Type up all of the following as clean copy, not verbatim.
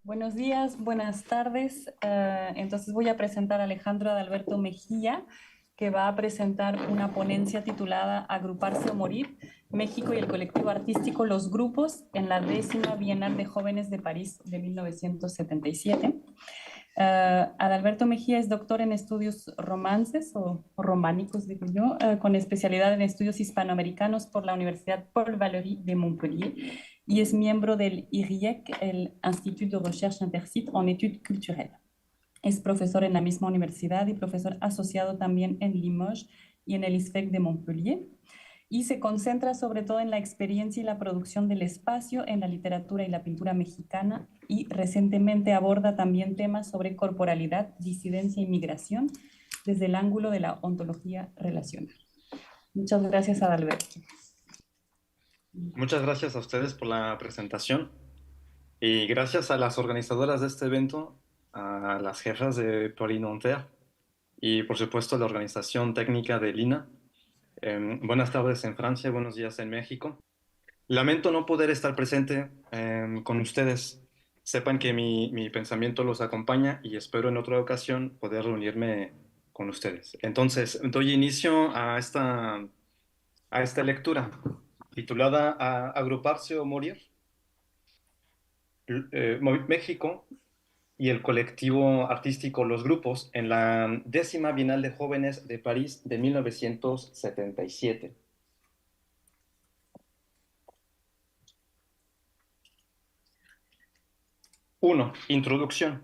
Buenos días, buenas tardes. Entonces voy a presentar a Alejandro Adalberto Mejía, que va a presentar una ponencia titulada Agruparse o Morir, México y el colectivo artístico Los Grupos en la 10ª Bienal de Jóvenes de París de 1977. Adalberto Mejía es doctor en estudios romances o románicos, digo yo, con especialidad en estudios hispanoamericanos por la Universidad Paul Valéry de Montpellier y es miembro del IRIEC, el Institut de Recherche Intercitre en Études Culturelles. Es profesor en la misma universidad y profesor asociado también en Limoges y en el ISFEC de Montpellier y se concentra sobre todo en la experiencia y la producción del espacio en la literatura y la pintura mexicana y recientemente aborda también temas sobre corporalidad, disidencia y migración desde el ángulo de la ontología relacional. Muchas gracias, Adalberto. Muchas gracias a ustedes por la presentación y gracias a las organizadoras de este evento, a las jefas de Pauline Honter y por supuesto a la organización técnica de Lina. Buenas tardes en Francia, buenos días en México. Lamento no poder estar presente con ustedes. Sepan que mi pensamiento los acompaña y espero en otra ocasión poder reunirme con ustedes. Entonces, doy inicio a esta lectura titulada Agruparse o Morir, México y el colectivo artístico Los Grupos en la 10ª Bienal de Jóvenes de París de 1977. 1. Introducción.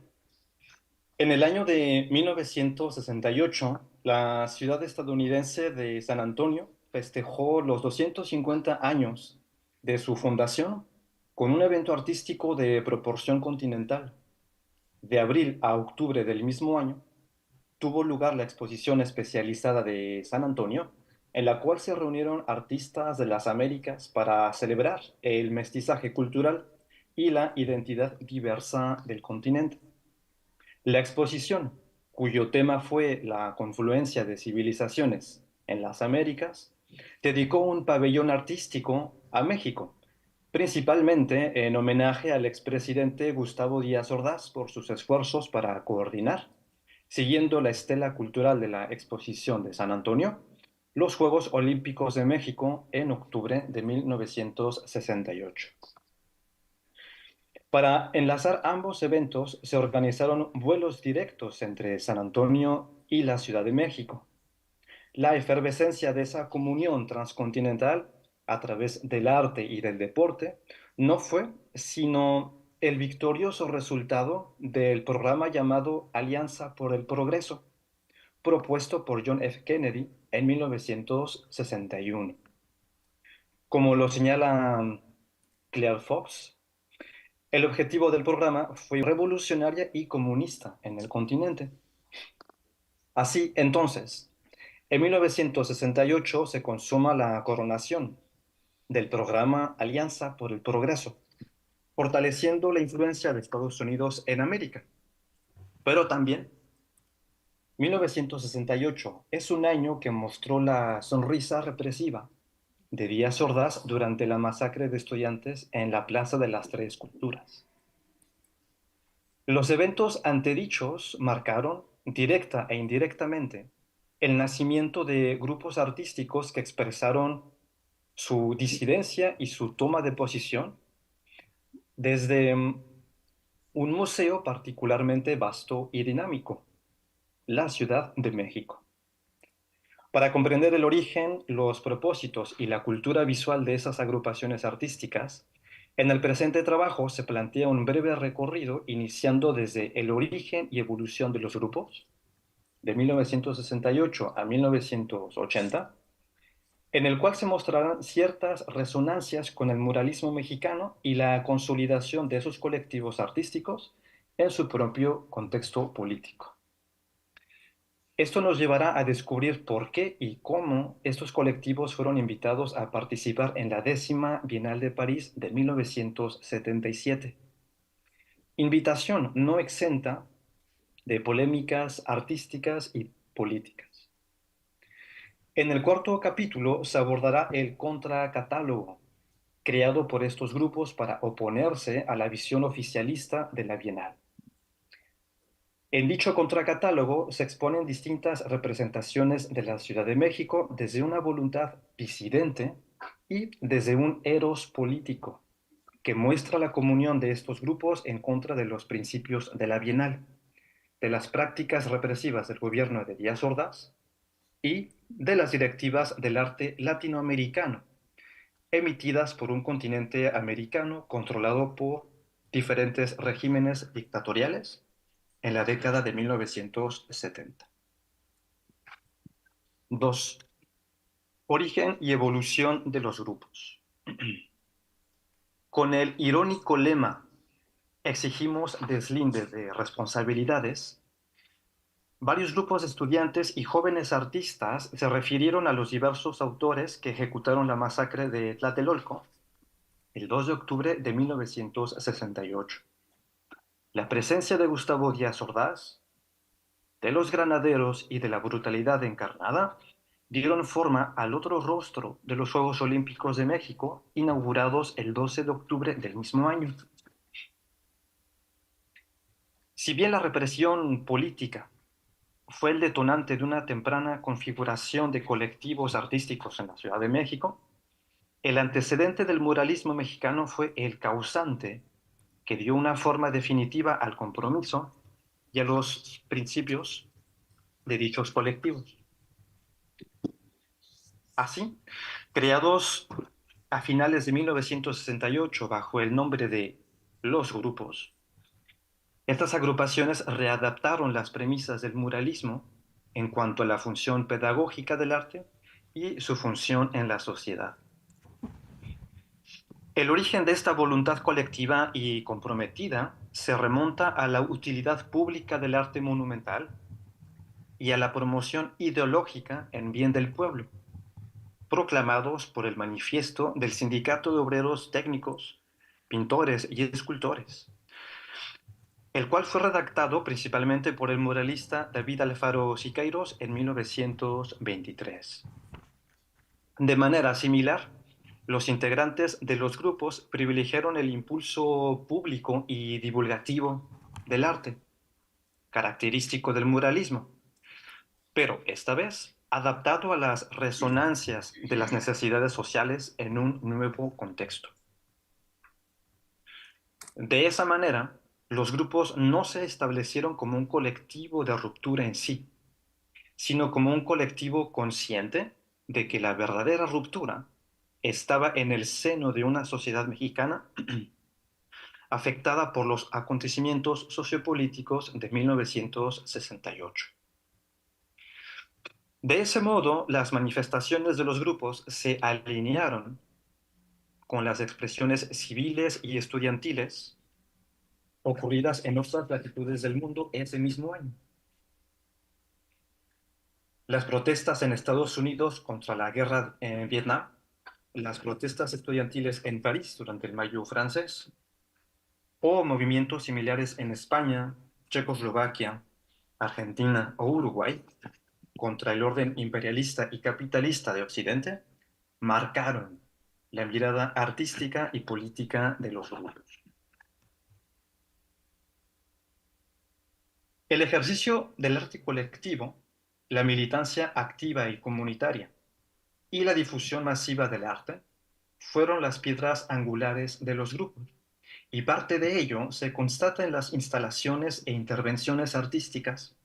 En el año de 1968, la ciudad estadounidense de San Antonio festejó los 250 años de su fundación con un evento artístico de proporción continental. De abril a octubre del mismo año, tuvo lugar la exposición especializada de San Antonio, en la cual se reunieron artistas de las Américas para celebrar el mestizaje cultural y la identidad diversa del continente. La exposición, cuyo tema fue la confluencia de civilizaciones en las Américas, dedicó un pabellón artístico a México, principalmente en homenaje al expresidente Gustavo Díaz Ordaz por sus esfuerzos para coordinar, siguiendo la estela cultural de la exposición de San Antonio, los Juegos Olímpicos de México en octubre de 1968. Para enlazar ambos eventos, se organizaron vuelos directos entre San Antonio y la Ciudad de México. La efervescencia de esa comunión transcontinental a través del arte y del deporte no fue sino el victorioso resultado del programa llamado Alianza por el Progreso, propuesto por John F. Kennedy en 1961. Como lo señala Claire Fox, el objetivo del programa fue revolucionaria y comunista en el continente. Así, entonces, en 1968 se consuma la coronación del programa Alianza por el Progreso, fortaleciendo la influencia de Estados Unidos en América. Pero también, 1968 es un año que mostró la sonrisa represiva de Díaz Ordaz durante la masacre de estudiantes en la Plaza de las Tres Culturas. Los eventos antedichos marcaron, directa e indirectamente, el nacimiento de grupos artísticos que expresaron su disidencia y su toma de posición desde un museo particularmente vasto y dinámico, la Ciudad de México. Para comprender el origen, los propósitos y la cultura visual de esas agrupaciones artísticas, en el presente trabajo se plantea un breve recorrido iniciando desde el origen y evolución de los grupos, de 1968 a 1980, en el cual se mostrarán ciertas resonancias con el muralismo mexicano y la consolidación de esos colectivos artísticos en su propio contexto político. Esto nos llevará a descubrir por qué y cómo estos colectivos fueron invitados a participar en la 10ª Bienal de París de 1977. Invitación no exenta de polémicas artísticas y políticas. En el cuarto capítulo se abordará el contracatálogo, creado por estos grupos para oponerse a la visión oficialista de la Bienal. En dicho contracatálogo se exponen distintas representaciones de la Ciudad de México desde una voluntad disidente y desde un eros político, que muestra la comunión de estos grupos en contra de los principios de la Bienal, de las prácticas represivas del gobierno de Díaz Ordaz y de las directivas del arte latinoamericano, emitidas por un continente americano controlado por diferentes regímenes dictatoriales en la década de 1970. 2. Origen y evolución de los grupos. Con el irónico lema "exigimos deslinde de responsabilidades", varios grupos de estudiantes y jóvenes artistas se refirieron a los diversos autores que ejecutaron la masacre de Tlatelolco el 2 de octubre de 1968. La presencia de Gustavo Díaz Ordaz, de los granaderos y de la brutalidad encarnada dieron forma al otro rostro de los Juegos Olímpicos de México, inaugurados el 12 de octubre del mismo año. Si bien la represión política fue el detonante de una temprana configuración de colectivos artísticos en la Ciudad de México, el antecedente del muralismo mexicano fue el causante que dio una forma definitiva al compromiso y a los principios de dichos colectivos. Así, creados a finales de 1968 bajo el nombre de Los Grupos, estas agrupaciones readaptaron las premisas del muralismo en cuanto a la función pedagógica del arte y su función en la sociedad. El origen de esta voluntad colectiva y comprometida se remonta a la utilidad pública del arte monumental y a la promoción ideológica en bien del pueblo, proclamados por el manifiesto del Sindicato de Obreros Técnicos, Pintores y Escultores, el cual fue redactado principalmente por el muralista David Alfaro Siqueiros en 1923. De manera similar, los integrantes de los grupos privilegiaron el impulso público y divulgativo del arte, característico del muralismo, pero esta vez adaptado a las resonancias de las necesidades sociales en un nuevo contexto. De esa manera, los grupos no se establecieron como un colectivo de ruptura en sí, sino como un colectivo consciente de que la verdadera ruptura estaba en el seno de una sociedad mexicana afectada por los acontecimientos sociopolíticos de 1968. De ese modo, las manifestaciones de los grupos se alinearon con las expresiones civiles y estudiantiles ocurridas en otras latitudes del mundo ese mismo año. Las protestas en Estados Unidos contra la guerra en Vietnam, las protestas estudiantiles en París durante el Mayo francés, o movimientos similares en España, Checoslovaquia, Argentina o Uruguay contra el orden imperialista y capitalista de Occidente, marcaron la mirada artística y política de los grupos. El ejercicio del arte colectivo, la militancia activa y comunitaria y la difusión masiva del arte fueron las piedras angulares de los grupos, y parte de ello se constata en las instalaciones e intervenciones artísticas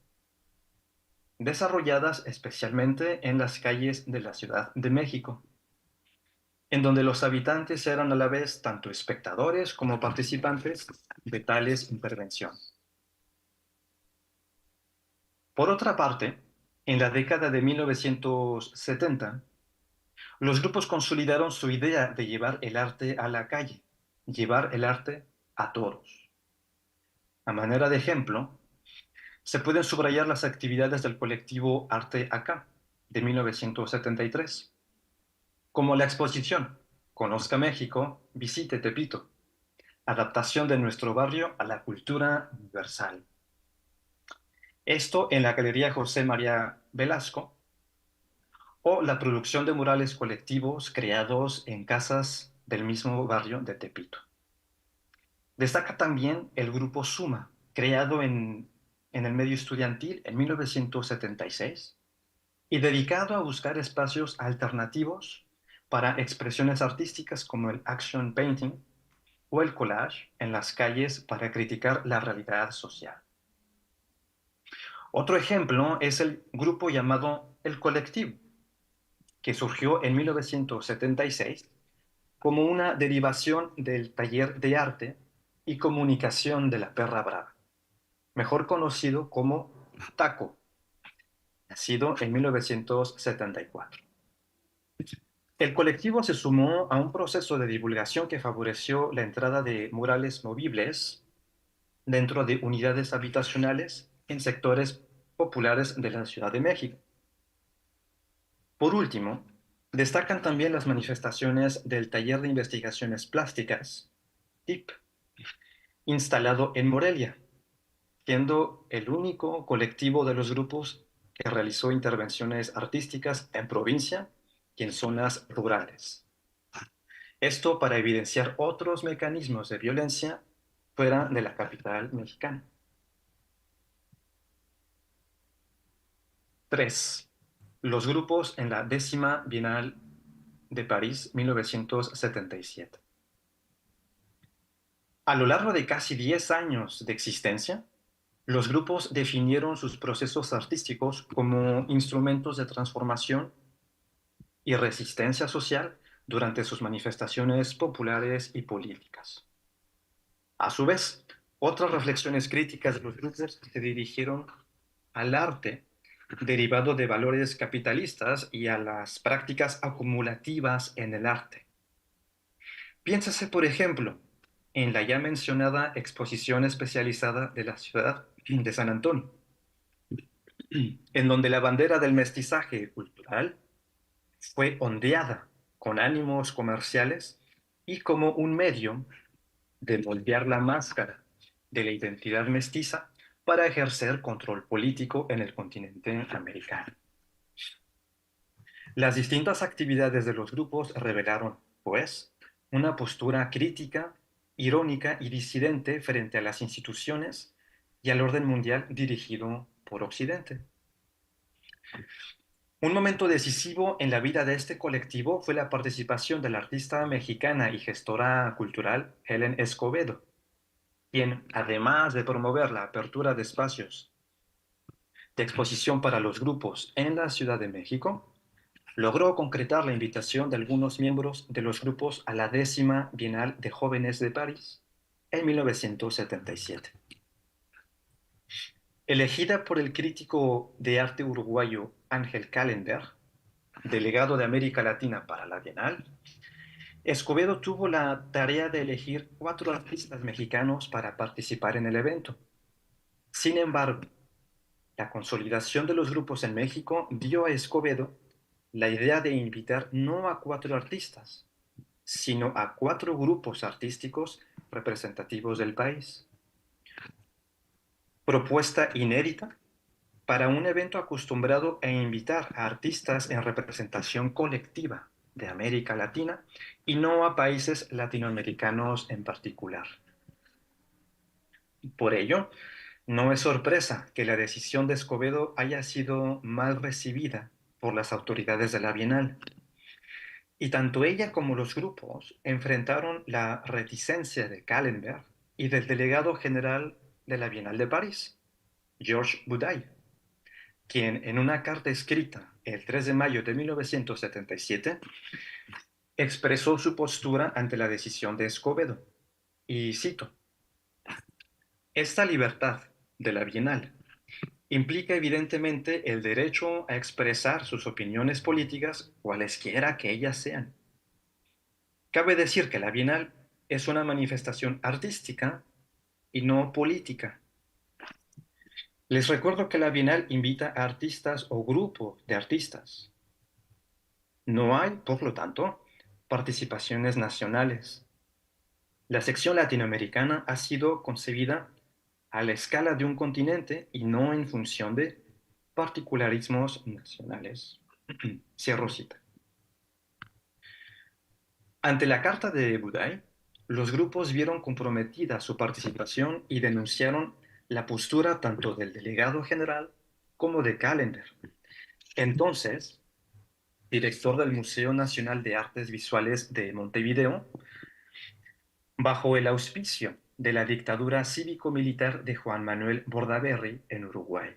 desarrolladas especialmente en las calles de la Ciudad de México, en donde los habitantes eran a la vez tanto espectadores como participantes de tales intervenciones. Por otra parte, en la década de 1970, los grupos consolidaron su idea de llevar el arte a la calle, llevar el arte a todos. A manera de ejemplo, se pueden subrayar las actividades del colectivo Arte Acá, de 1973, como la exposición Conozca México, visite Tepito, adaptación de nuestro barrio a la cultura universal. Esto en la Galería José María Velasco, o la producción de murales colectivos creados en casas del mismo barrio de Tepito. Destaca también el grupo Suma, creado en el medio estudiantil en 1976 y dedicado a buscar espacios alternativos para expresiones artísticas como el action painting o el collage en las calles para criticar la realidad social. Otro ejemplo es el grupo llamado El Colectivo, que surgió en 1976 como una derivación del taller de arte y comunicación de la Perra Brava, mejor conocido como TACO, nacido en 1974. El colectivo se sumó a un proceso de divulgación que favoreció la entrada de murales movibles dentro de unidades habitacionales en sectores populares de la Ciudad de México. Por último, destacan también las manifestaciones del Taller de Investigaciones Plásticas, TIP, instalado en Morelia, siendo el único colectivo de los grupos que realizó intervenciones artísticas en provincia y en zonas rurales. Esto para evidenciar otros mecanismos de violencia fuera de la capital mexicana. 3. Los grupos en la 10ª Bienal de París, 1977. A lo largo de casi 10 años de existencia, los grupos definieron sus procesos artísticos como instrumentos de transformación y resistencia social durante sus manifestaciones populares y políticas. A su vez, otras reflexiones críticas de los grupos se dirigieron al arte derivado de valores capitalistas y a las prácticas acumulativas en el arte. Piénsase, por ejemplo, en la ya mencionada exposición especializada de la ciudad de San Antonio, en donde la bandera del mestizaje cultural fue ondeada con ánimos comerciales y como un medio de moldear la máscara de la identidad mestiza para ejercer control político en el continente americano. Las distintas actividades de los grupos revelaron, pues, una postura crítica, irónica y disidente frente a las instituciones y al orden mundial dirigido por Occidente. Un momento decisivo en la vida de este colectivo fue la participación de la artista mexicana y gestora cultural Helen Escobedo, quien, además de promover la apertura de espacios de exposición para los grupos en la Ciudad de México, logró concretar la invitación de algunos miembros de los grupos a la 10ª Bienal de Jóvenes de París en 1977. Elegida por el crítico de arte uruguayo Ángel Callenberg, delegado de América Latina para la Bienal, Escobedo tuvo la tarea de elegir 4 artistas mexicanos para participar en el evento. Sin embargo, la consolidación de los grupos en México dio a Escobedo la idea de invitar no a 4 artistas, sino a 4 grupos artísticos representativos del país. Propuesta inédita para un evento acostumbrado a invitar a artistas en representación colectiva de América Latina y no a países latinoamericanos en particular. Por ello, no es sorpresa que la decisión de Escobedo haya sido mal recibida por las autoridades de la Bienal. Y tanto ella como los grupos enfrentaron la reticencia de Callenberg y del delegado general de la Bienal de París, Georges Buday, quien en una carta escrita el 3 de mayo de 1977 expresó su postura ante la decisión de Escobedo. Y cito: "Esta libertad de la Bienal implica evidentemente el derecho a expresar sus opiniones políticas, cualesquiera que ellas sean. Cabe decir que la Bienal es una manifestación artística y no política. Les recuerdo que la Bienal invita a artistas o grupos de artistas. No hay, por lo tanto, participaciones nacionales. La sección latinoamericana ha sido concebida a la escala de un continente y no en función de particularismos nacionales". Cierro cita. Ante la Carta de Buday, los grupos vieron comprometida su participación y denunciaron la postura tanto del delegado general como de Callender, entonces director del Museo Nacional de Artes Visuales de Montevideo, bajo el auspicio de la dictadura cívico-militar de Juan Manuel Bordaberry en Uruguay.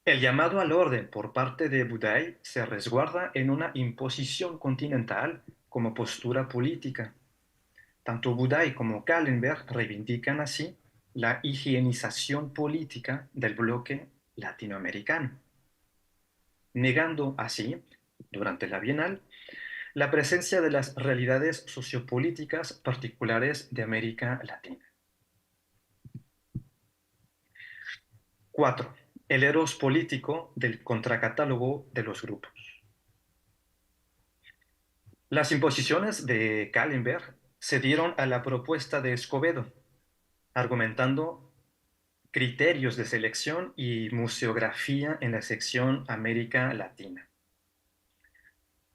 El llamado al orden por parte de Buday se resguarda en una imposición continental como postura política. Tanto Buday como Kallenberg reivindican así la higienización política del bloque latinoamericano, negando así, durante la Bienal, la presencia de las realidades sociopolíticas particulares de América Latina. 4. El eros político del contracatálogo de los grupos. Las imposiciones de Kallenberg se dieron a la propuesta de Escobedo, argumentando criterios de selección y museografía en la sección América Latina,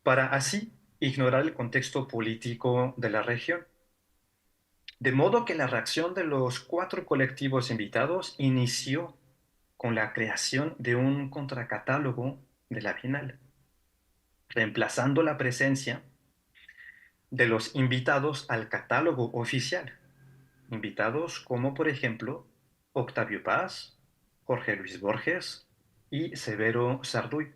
para así ignorar el contexto político de la región. De modo que la reacción de los 4 colectivos invitados inició con la creación de un contracatálogo de la Bienal, reemplazando la presencia de los invitados al catálogo oficial. Invitados como, por ejemplo, Octavio Paz, Jorge Luis Borges y Severo Sarduy,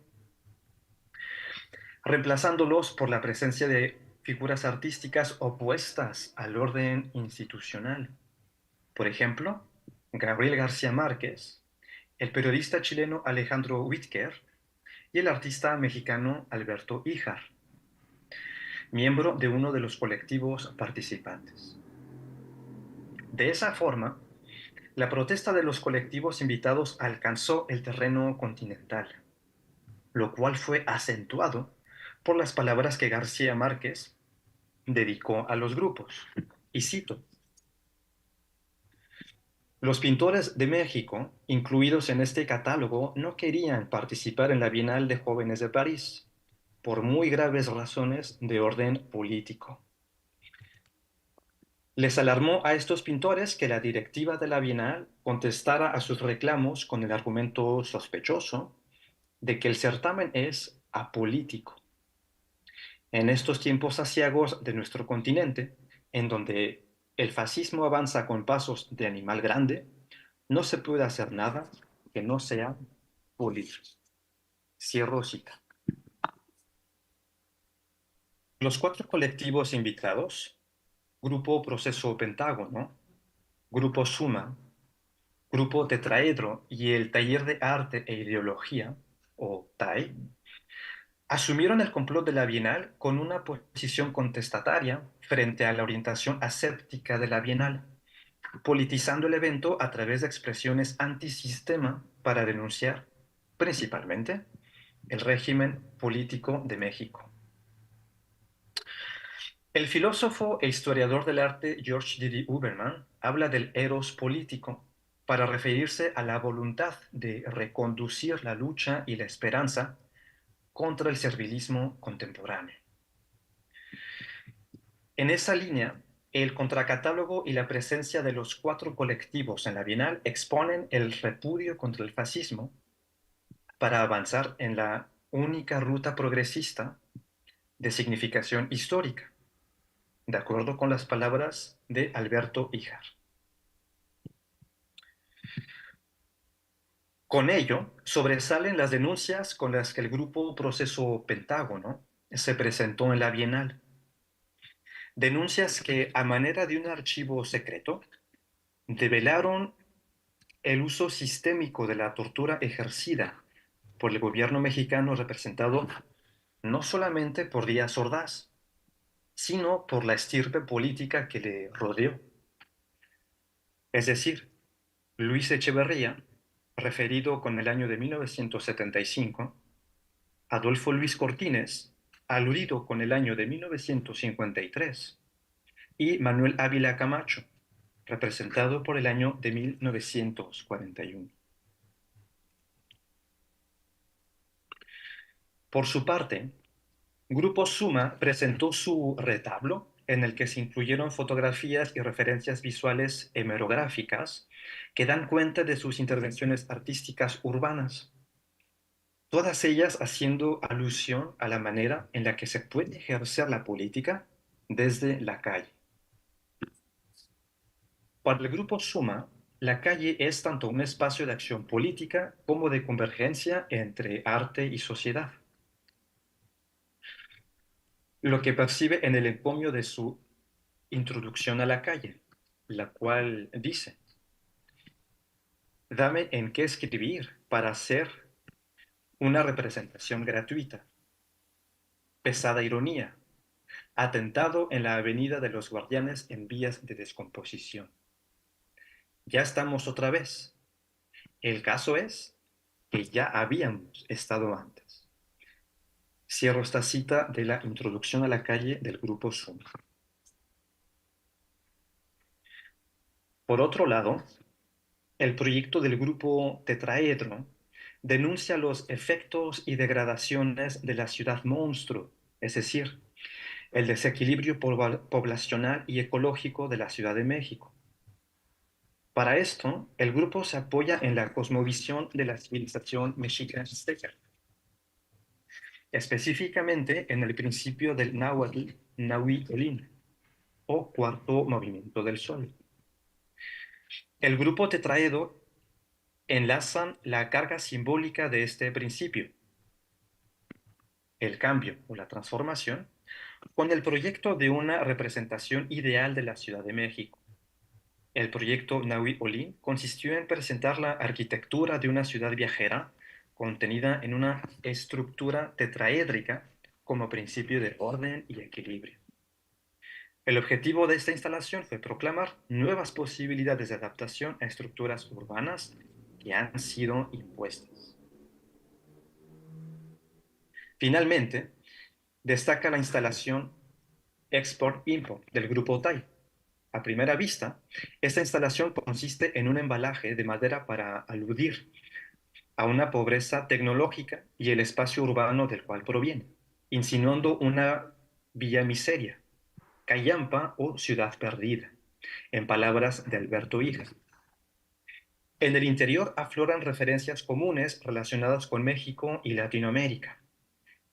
reemplazándolos por la presencia de figuras artísticas opuestas al orden institucional. Por ejemplo, Gabriel García Márquez, el periodista chileno Alejandro Whitker y el artista mexicano Alberto Híjar, miembro de uno de los colectivos participantes. De esa forma, la protesta de los colectivos invitados alcanzó el terreno continental, lo cual fue acentuado por las palabras que García Márquez dedicó a los grupos. Y cito: los pintores de México, incluidos en este catálogo, no querían participar en la Bienal de Jóvenes de París, por muy graves razones de orden político. Les alarmó a estos pintores que la directiva de la Bienal contestara a sus reclamos con el argumento sospechoso de que el certamen es apolítico. En estos tiempos aciagos de nuestro continente, en donde el fascismo avanza con pasos de animal grande, no se puede hacer nada que no sea político. Cierro cita. Los 4 colectivos invitados, Grupo Proceso Pentágono, Grupo Suma, Grupo Tetraedro y el Taller de Arte e Ideología, o TAI, asumieron el complot de la Bienal con una posición contestataria frente a la orientación aséptica de la Bienal, politizando el evento a través de expresiones antisistema para denunciar, principalmente, el régimen político de México. El filósofo e historiador del arte George Didi Uberman habla del eros político para referirse a la voluntad de reconducir la lucha y la esperanza contra el servilismo contemporáneo. En esa línea, el contracatálogo y la presencia de los 4 colectivos en la Bienal exponen el repudio contra el fascismo para avanzar en la única ruta progresista de significación histórica, de acuerdo con las palabras de Alberto Híjar. Con ello, sobresalen las denuncias con las que el grupo Proceso Pentágono se presentó en la Bienal. Denuncias que, a manera de un archivo secreto, develaron el uso sistémico de la tortura ejercida por el gobierno mexicano representado no solamente por Díaz Ordaz, sino por la estirpe política que le rodeó. Es decir, Luis Echeverría, referido con el año de 1975, Adolfo Luis Cortines, aludido con el año de 1953, y Manuel Ávila Camacho, representado por el año de 1941. Por su parte, Grupo Suma presentó su retablo, en el que se incluyeron fotografías y referencias visuales hemerográficas que dan cuenta de sus intervenciones artísticas urbanas, todas ellas haciendo alusión a la manera en la que se puede ejercer la política desde la calle. Para el Grupo Suma, la calle es tanto un espacio de acción política como de convergencia entre arte y sociedad, lo que percibe en el encomio de su introducción a la calle, la cual dice: dame en qué escribir para hacer una representación gratuita, pesada ironía, atentado en la avenida de los guardianes en vías de descomposición. Ya estamos otra vez. El caso es que ya habíamos estado antes. Cierro esta cita de la introducción a la calle del Grupo Suma. Por otro lado, el proyecto del Grupo Tetraedro denuncia los efectos y degradaciones de la ciudad monstruo, es decir, el desequilibrio poblacional y ecológico de la Ciudad de México. Para esto, el grupo se apoya en la cosmovisión de la civilización mexica azteca, específicamente en el principio del náhuatl Nahui Olin, o cuarto movimiento del sol. El grupo tetraedo enlazan la carga simbólica de este principio, el cambio o la transformación, con el proyecto de una representación ideal de la Ciudad de México. El proyecto Nahui Olin consistió en presentar la arquitectura de una ciudad viajera contenida en una estructura tetraédrica como principio de orden y equilibrio. El objetivo de esta instalación fue proclamar nuevas posibilidades de adaptación a estructuras urbanas que han sido impuestas. Finalmente, destaca la instalación Export-Import del grupo TAI. A primera vista, esta instalación consiste en un embalaje de madera para aludir a una pobreza tecnológica y el espacio urbano del cual proviene, insinuando una villa miseria, callampa o ciudad perdida, en palabras de Alberto Hija. En el interior afloran referencias comunes relacionadas con México y Latinoamérica.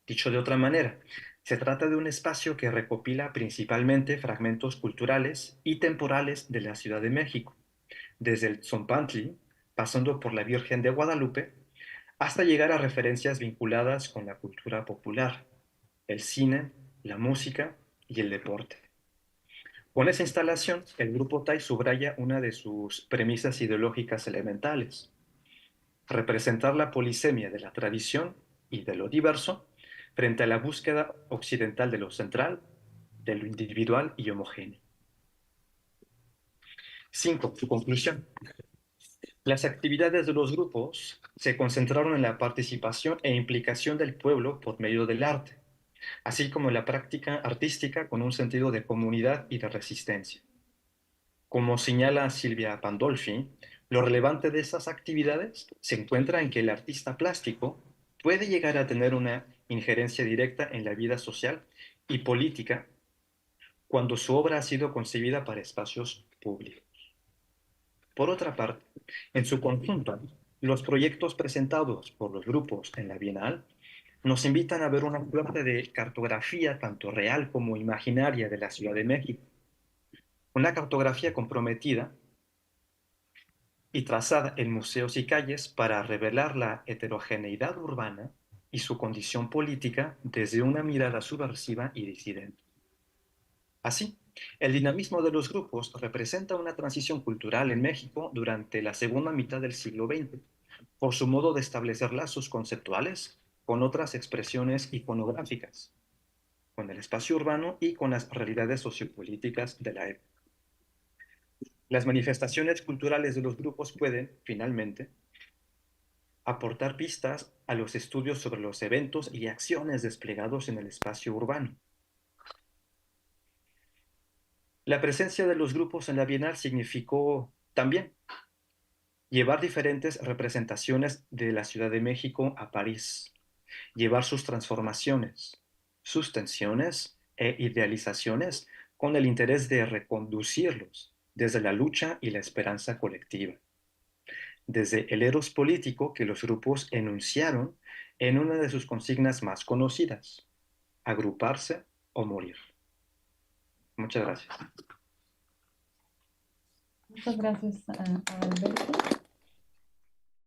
Dicho de otra manera, se trata de un espacio que recopila principalmente fragmentos culturales y temporales de la Ciudad de México, desde el Tzompantli, pasando por la Virgen de Guadalupe, hasta llegar a referencias vinculadas con la cultura popular, el cine, la música y el deporte. Con esa instalación, el grupo TAI subraya una de sus premisas ideológicas elementales: representar la polisemia de la tradición y de lo diverso frente a la búsqueda occidental de lo central, de lo individual y homogéneo. 5. Su conclusión. Las actividades de los grupos se concentraron en la participación e implicación del pueblo por medio del arte, así como en la práctica artística con un sentido de comunidad y de resistencia. Como señala Silvia Pandolfi, lo relevante de esas actividades se encuentra en que el artista plástico puede llegar a tener una injerencia directa en la vida social y política cuando su obra ha sido concebida para espacios públicos. Por otra parte, en su conjunto, los proyectos presentados por los grupos en la Bienal nos invitan a ver una suerte de cartografía tanto real como imaginaria de la Ciudad de México, una cartografía comprometida y trazada en museos y calles para revelar la heterogeneidad urbana y su condición política desde una mirada subversiva y disidente. Así, el dinamismo de los grupos representa una transición cultural en México durante la segunda mitad del siglo XX, por su modo de establecer lazos conceptuales con otras expresiones iconográficas, con el espacio urbano y con las realidades sociopolíticas de la época. Las manifestaciones culturales de los grupos pueden, finalmente, aportar pistas a los estudios sobre los eventos y acciones desplegados en el espacio urbano. La presencia de los grupos en la Bienal significó también llevar diferentes representaciones de la Ciudad de México a París, llevar sus transformaciones, sus tensiones e idealizaciones con el interés de reconducirlos desde la lucha y la esperanza colectiva, desde el eros político que los grupos enunciaron en una de sus consignas más conocidas: agruparse o morir. Muchas gracias. Muchas gracias a Alberto.